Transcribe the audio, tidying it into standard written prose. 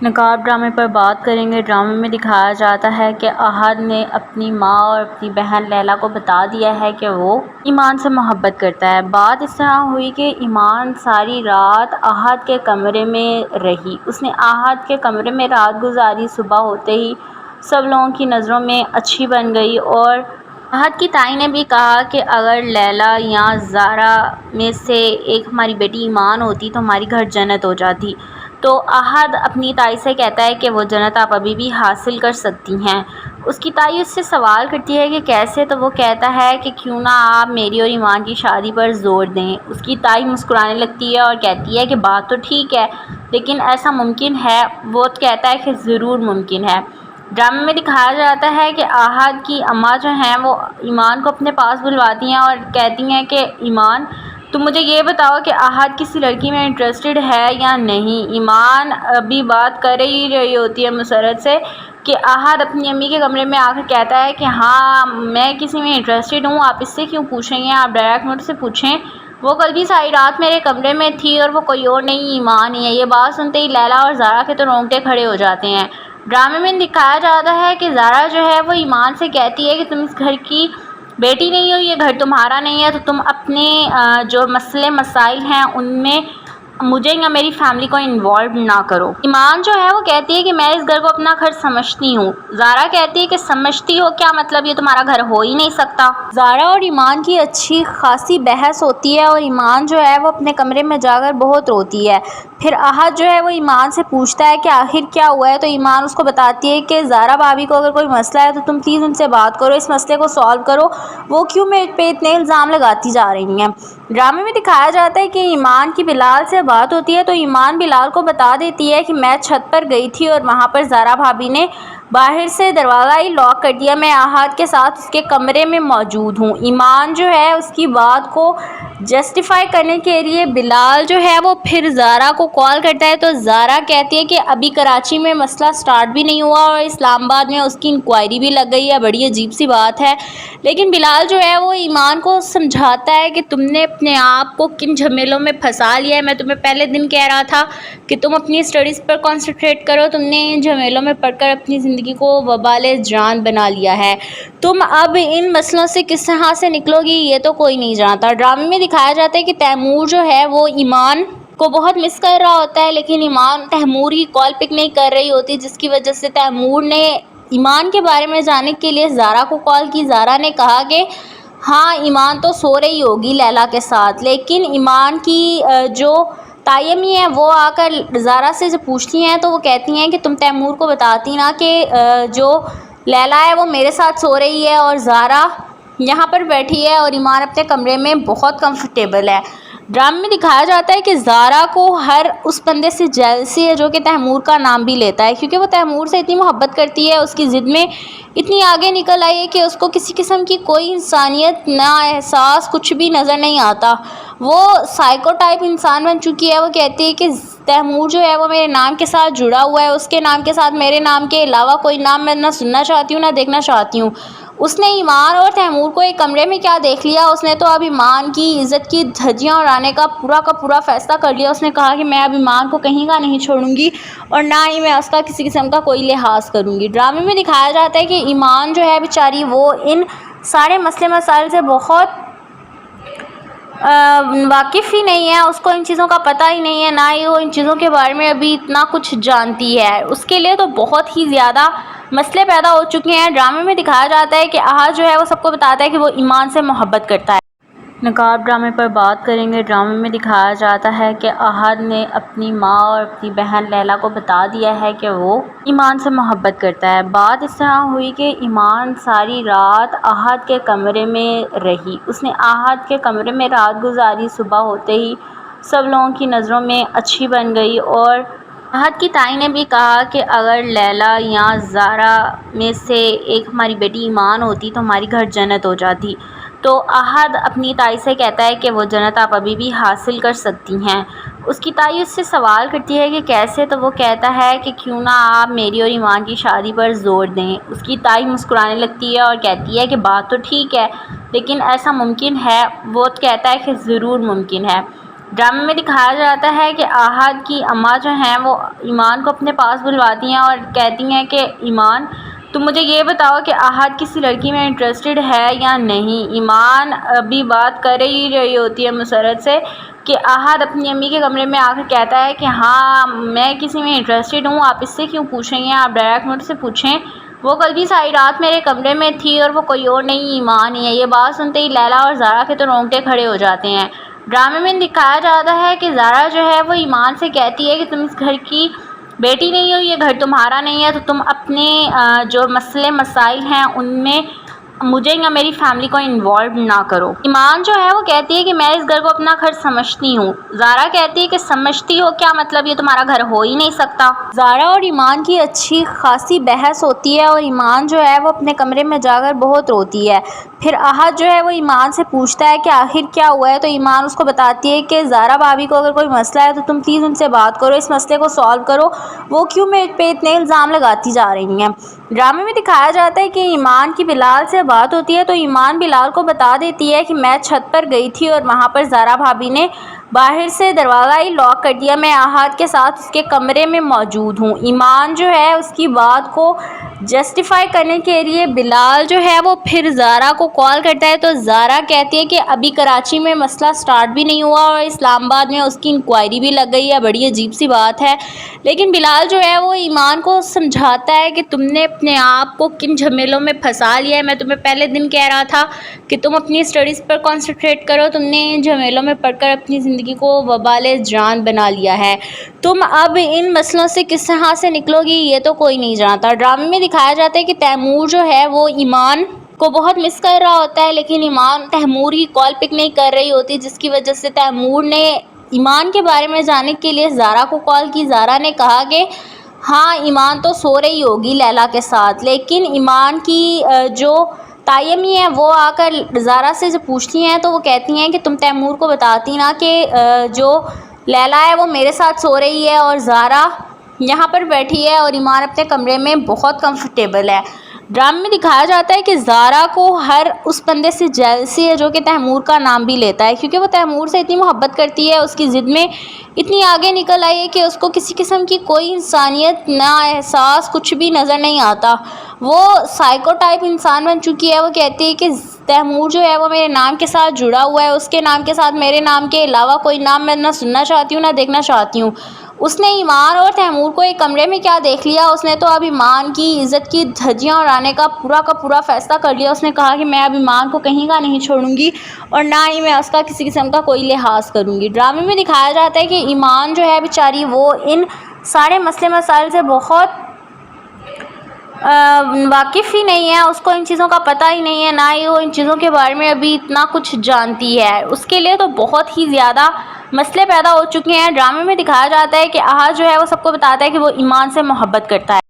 نقاب ڈرامے پر بات کریں گے۔ ڈرامے میں دکھایا جاتا ہے کہ احد نے اپنی ماں اور اپنی بہن لیلا کو بتا دیا ہے کہ وہ ایمان سے محبت کرتا ہے۔ بات اس طرح ہوئی کہ ایمان ساری رات احد کے کمرے میں رہی۔ اس نے احد کے کمرے میں رات گزاری۔ صبح ہوتے ہی سب لوگوں کی نظروں میں اچھی بن گئی اور احد کی تائی نے بھی کہا کہ اگر لیلا یا زارا میں سے ایک ہماری بیٹی ایمان ہوتی تو ہماری گھر جنت ہو جاتی۔ تو احد اپنی تائی سے کہتا ہے کہ وہ جنت آپ ابھی بھی حاصل کر سکتی ہیں۔ اس کی تائی اس سے سوال کرتی ہے کہ کیسے، تو وہ کہتا ہے کہ کیوں نہ آپ میری اور ایمان کی شادی پر زور دیں۔ اس کی تائی مسکرانے لگتی ہے اور کہتی ہے کہ بات تو ٹھیک ہے لیکن ایسا ممکن ہے؟ وہ کہتا ہے کہ ضرور ممکن ہے۔ ڈرامے میں دکھایا جاتا ہے کہ احد کی اماں جو ہیں وہ ایمان کو اپنے پاس بلواتی ہیں اور کہتی ہیں کہ ایمان تم مجھے یہ بتاؤ کہ احد کسی لڑکی میں انٹرسٹڈ ہے یا نہیں۔ ایمان ابھی بات کر ہی رہی ہوتی ہے مسرت سے کہ احد اپنی امی کے کمرے میں آ کر کہتا ہے کہ ہاں میں کسی میں انٹرسٹڈ ہوں، آپ اس سے کیوں پوچھ رہی ہیں، آپ ڈائریکٹ مجھ سے پوچھیں، وہ کل بھی ساری رات میرے کمرے میں تھی اور وہ کوئی اور نہیں ایمان ہی ہے۔ یہ بات سنتے ہی لیلا اور زارا کے تو رونگٹے کھڑے ہو جاتے ہیں۔ ڈرامے میں دکھایا جاتا ہے کہ زارا جو ہے وہ ایمان سے کہتی ہے کہ تم اس گھر کی بیٹی نہیں ہو، یہ گھر تمہارا نہیں ہے، تو تم اپنے جو مسائل ہیں ان میں مجھے یا میری فیملی کو انوالو نہ کرو۔ ایمان جو ہے وہ کہتی ہے کہ میں اس گھر کو اپنا گھر سمجھتی ہوں۔ زارا کہتی ہے کہ سمجھتی ہو کیا مطلب، یہ تمہارا گھر ہو ہی نہیں سکتا۔ زارا اور ایمان کی اچھی خاصی بحث ہوتی ہے اور ایمان جو ہے وہ اپنے کمرے میں جا کر بہت روتی ہے۔ پھر احد جو ہے وہ ایمان سے پوچھتا ہے کہ آخر کیا ہوا ہے، تو ایمان اس کو بتاتی ہے کہ زارا بھابی کو اگر کوئی مسئلہ ہے تو تم پلیز ان سے بات کرو، اس مسئلے کو سالو کرو، وہ کیوں میرے پہ اتنے الزام لگاتی جا رہی ہیں۔ ڈرامے میں دکھایا جاتا ہے کہ ایمان کی بلال سے بات ہوتی ہے تو ایمان بلال کو بتا دیتی ہے کہ میں چھت پر گئی تھی اور وہاں پر زارا بھابی نے باہر سے دروازہ ہی لاک کر دیا، میں احد کے ساتھ اس کے کمرے میں موجود ہوں۔ ایمان جو ہے اس کی بات کو جسٹیفائی کرنے کے لیے بلال جو ہے وہ پھر زارا کو کال کرتا ہے، تو زارا کہتی ہے کہ ابھی کراچی میں مسئلہ سٹارٹ بھی نہیں ہوا اور اسلام آباد میں اس کی انکوائری بھی لگ گئی ہے، بڑی عجیب سی بات ہے۔ لیکن بلال جو ہے وہ ایمان کو سمجھاتا ہے کہ تم نے اپنے آپ کو کن جھمیلوں میں پھنسا لیا ہے، میں تمہیں پہلے دن کہہ رہا تھا کہ تم اپنی اسٹڈیز پر کنسنٹریٹ کرو، تم نے ان جھمیلوں میں پڑھ کر اپنی زندگی کو وبال جان بنا لیا ہے، تم اب ان مسئلوں سے کس طرح سے نکلو گی یہ تو کوئی نہیں جانتا۔ ڈرامے میں دکھایا جاتا ہے کہ تیمور جو ہے وہ ایمان کو بہت مس کر رہا ہوتا ہے لیکن ایمان تیمور کی کال پک نہیں کر رہی ہوتی، جس کی وجہ سے تیمور نے ایمان کے بارے میں جاننے کے لیے زارا کو کال کی۔ زارا نے کہا کہ ہاں ایمان تو سو رہی ہوگی لیلا کے ساتھ، لیکن ایمان کی جو تائمی ہے وہ آ کر زارا سے جو پوچھتی ہیں تو وہ کہتی ہیں کہ تم تیمور کو بتاتی نا کہ جو لیلا ہے وہ میرے ساتھ سو رہی ہے اور زارا یہاں پر بیٹھی ہے اور ایمان اپنے کمرے میں بہت کمفرٹیبل ہے۔ ڈرامے میں دکھایا جاتا ہے کہ زارا کو ہر اس بندے سے جیلسی ہے جو کہ تیمور کا نام بھی لیتا ہے، کیونکہ وہ تیمور سے اتنی محبت کرتی ہے، اس کی ضد میں اتنی آگے نکل آئی ہے کہ اس کو کسی قسم کی کوئی انسانیت نہ احساس کچھ بھی نظر نہیں آتا، وہ سائیکو ٹائپ انسان بن چکی ہے۔ وہ کہتی ہے کہ تیمور جو ہے وہ میرے نام کے ساتھ جڑا ہوا ہے، اس کے نام کے ساتھ میرے نام کے علاوہ کوئی نام میں نہ سننا چاہتی ہوں نہ دیکھنا چاہتی ہوں۔ اس نے ایمان اور تیمور کو ایک کمرے میں کیا دیکھ لیا، اس نے تو اب ایمان کی عزت کی دھجیاں اڑانے کا پورا فیصلہ کر لیا۔ اس نے کہا کہ میں اب ایمان کو کہیں کا نہیں چھوڑوں گی اور نہ ہی میں اس کا کسی قسم کا کوئی لحاظ کروں گی۔ ڈرامے میں دکھایا جاتا ہے کہ ایمان جو ہے بیچاری وہ ان سارے مسائل سے بہت واقف ہی نہیں ہے، اس کو ان چیزوں کا پتہ ہی نہیں ہے، نہ ہی وہ ان چیزوں کے بارے میں ابھی اتنا کچھ جانتی ہے، اس کے لیے تو بہت ہی زیادہ مسئلے پیدا ہو چکے ہیں۔ ڈرامے میں دکھایا جاتا ہے کہ احد جو ہے وہ سب کو بتاتا ہے کہ وہ ایمان سے محبت کرتا ہے۔ نقاب ڈرامے پر بات کریں گے۔ ڈرامے میں دکھایا جاتا ہے کہ احد نے اپنی ماں اور اپنی بہن لیلا کو بتا دیا ہے کہ وہ ایمان سے محبت کرتا ہے۔ بات اس طرح ہوئی کہ ایمان ساری رات احد کے کمرے میں رہی۔ اس نے احد کے کمرے میں رات گزاری۔ صبح ہوتے ہی سب لوگوں کی نظروں میں اچھی بن گئی اور احد کی تائی نے بھی کہا کہ اگر لیلا یا زارا میں سے ایک ہماری بیٹی ایمان ہوتی تو ہماری گھر جنت ہو جاتی۔ تو احد اپنی تائی سے کہتا ہے کہ وہ جنت آپ ابھی بھی حاصل کر سکتی ہیں۔ اس کی تائی اس سے سوال کرتی ہے کہ کیسے، تو وہ کہتا ہے کہ کیوں نہ آپ میری اور ایمان کی شادی پر زور دیں۔ اس کی تائی مسکرانے لگتی ہے اور کہتی ہے کہ بات تو ٹھیک ہے لیکن ایسا ممکن ہے؟ وہ کہتا ہے کہ ضرور ممکن ہے۔ ڈرامے میں دکھایا جاتا ہے کہ احد کی اماں جو ہیں وہ ایمان کو اپنے پاس بلواتی ہیں اور کہتی ہیں کہ ایمان تم مجھے یہ بتاؤ کہ احد کسی لڑکی میں انٹرسٹڈ ہے یا نہیں۔ ایمان ابھی بات کر ہی رہی ہوتی ہے مسرت سے کہ احد اپنی امی کے کمرے میں آ کر کہتا ہے کہ ہاں میں کسی میں انٹرسٹڈ ہوں، آپ اس سے کیوں پوچھ رہی ہیں، آپ ڈائریکٹ مجھ سے پوچھیں، وہ کل بھی ساری رات میرے کمرے میں تھی اور وہ کوئی اور نہیں ایمان ہی ہے۔ یہ بات سنتے ہی لیلا اور زارا کے تو رونگٹے کھڑے ہو جاتے ہیں۔ ڈرامے میں دکھایا جاتا ہے کہ زارا جو ہے وہ ایمان سے کہتی ہے کہ تم اس گھر کی بیٹی نہیں ہو، یہ گھر تمہارا نہیں ہے، تو تم اپنے جو مسائل ہیں ان میں مجھے یا میری فیملی کو انوالو نہ کرو۔ ایمان جو ہے وہ کہتی ہے کہ میں اس گھر کو اپنا گھر سمجھتی ہوں۔ زارا کہتی ہے کہ سمجھتی ہو کیا مطلب، یہ تمہارا گھر ہو ہی نہیں سکتا۔ زارا اور ایمان کی اچھی خاصی بحث ہوتی ہے اور ایمان جو ہے وہ اپنے کمرے میں جا کر بہت روتی ہے۔ پھر احد جو ہے وہ ایمان سے پوچھتا ہے کہ آخر کیا ہوا ہے، تو ایمان اس کو بتاتی ہے کہ زارا بھابی کو اگر کوئی مسئلہ ہے تو تم پلیز ان سے بات کرو، اس مسئلے کو سالو کرو، وہ کیوں میرے پہ اتنے الزام لگاتی جا رہی ہیں۔ ڈرامے میں دکھایا جاتا ہے کہ ایمان کی بلال سے بات ہوتی ہے تو ایمان بلال کو بتا دیتی ہے کہ میں چھت پر گئی تھی اور وہاں پر زارا بھابی نے باہر سے دروازہ ہی لاک کر دیا، میں احد کے ساتھ اس کے کمرے میں موجود ہوں۔ ایمان جو ہے اس کی بات کو جسٹیفائی کرنے کے لیے بلال جو ہے وہ پھر زارا کو کال کرتا ہے، تو زارا کہتی ہے کہ ابھی کراچی میں مسئلہ سٹارٹ بھی نہیں ہوا اور اسلام آباد میں اس کی انکوائری بھی لگ گئی ہے، بڑی عجیب سی بات ہے۔ لیکن بلال جو ہے وہ ایمان کو سمجھاتا ہے کہ تم نے اپنے آپ کو کن جھمیلوں میں پھنسا لیا ہے، میں تمہیں پہلے دن کہہ رہا تھا کہ تم اپنی اسٹڈیز پر کنسنٹریٹ کرو، تم نے ان جھمیلوں میں پڑھ کر اپنی زندگی کو وبال جان بنا لیا ہے، تم اب ان مسئلوں سے کس طرح سے نکلو گی یہ تو کوئی نہیں جانتا۔ ڈرامے میں دکھایا جاتا ہے کہ تیمور جو ہے وہ ایمان کو بہت مس کر رہا ہوتا ہے، لیکن ایمان تیمور کی کال پک نہیں کر رہی ہوتی، جس کی وجہ سے تیمور نے ایمان کے بارے میں جاننے کے لیے زارا کو کال کی۔ زارا نے کہا کہ ہاں ایمان تو سو رہی ہوگی لیلا کے ساتھ، لیکن ایمان کی جو تائمی ہے وہ آ کر زارا سے جب پوچھتی ہیں تو وہ کہتی ہیں کہ تم تیمور کو بتاتی نا کہ جو لیلا ہے وہ میرے ساتھ سو رہی ہے اور زارا یہاں پر بیٹھی ہے اور ایمان اپنے کمرے میں بہت کمفرٹیبل ہے۔ ڈرامے میں دکھایا جاتا ہے کہ زارا کو ہر اس بندے سے جیلسی ہے جو کہ تیمور کا نام بھی لیتا ہے، کیونکہ وہ تیمور سے اتنی محبت کرتی ہے، اس کی ضد میں اتنی آگے نکل آئی ہے کہ اس کو کسی قسم کی کوئی انسانیت نہ احساس کچھ بھی نظر نہیں آتا، وہ سائیکو ٹائپ انسان بن چکی ہے۔ وہ کہتی ہے کہ تیمور جو ہے وہ میرے نام کے ساتھ جڑا ہوا ہے، اس کے نام کے ساتھ میرے نام کے علاوہ کوئی نام میں نہ سننا چاہتی ہوں نہ دیکھنا چاہتی ہوں۔ اس نے ایمان اور تیمور کو ایک کمرے میں کیا دیکھ لیا، اس نے تو اب ایمان کی عزت کی دھجیاں اڑانے کا پورا فیصلہ کر لیا۔ اس نے کہا کہ میں اب ایمان کو کہیں کا نہیں چھوڑوں گی اور نہ ہی میں اس کا کسی قسم کا کوئی لحاظ کروں گی۔ ڈرامے میں دکھایا جاتا ہے کہ ایمان جو ہے بیچاری وہ ان سارے مسائل سے بہت واقف ہی نہیں ہے، اس کو ان چیزوں کا پتہ ہی نہیں ہے، نہ ہی وہ ان چیزوں کے بارے میں ابھی اتنا کچھ جانتی ہے، اس کے لیے تو بہت ہی زیادہ مسئلے پیدا ہو چکے ہیں۔ ڈرامے میں دکھایا جاتا ہے کہ احد جو ہے وہ سب کو بتاتا ہے کہ وہ ایمان سے محبت کرتا ہے۔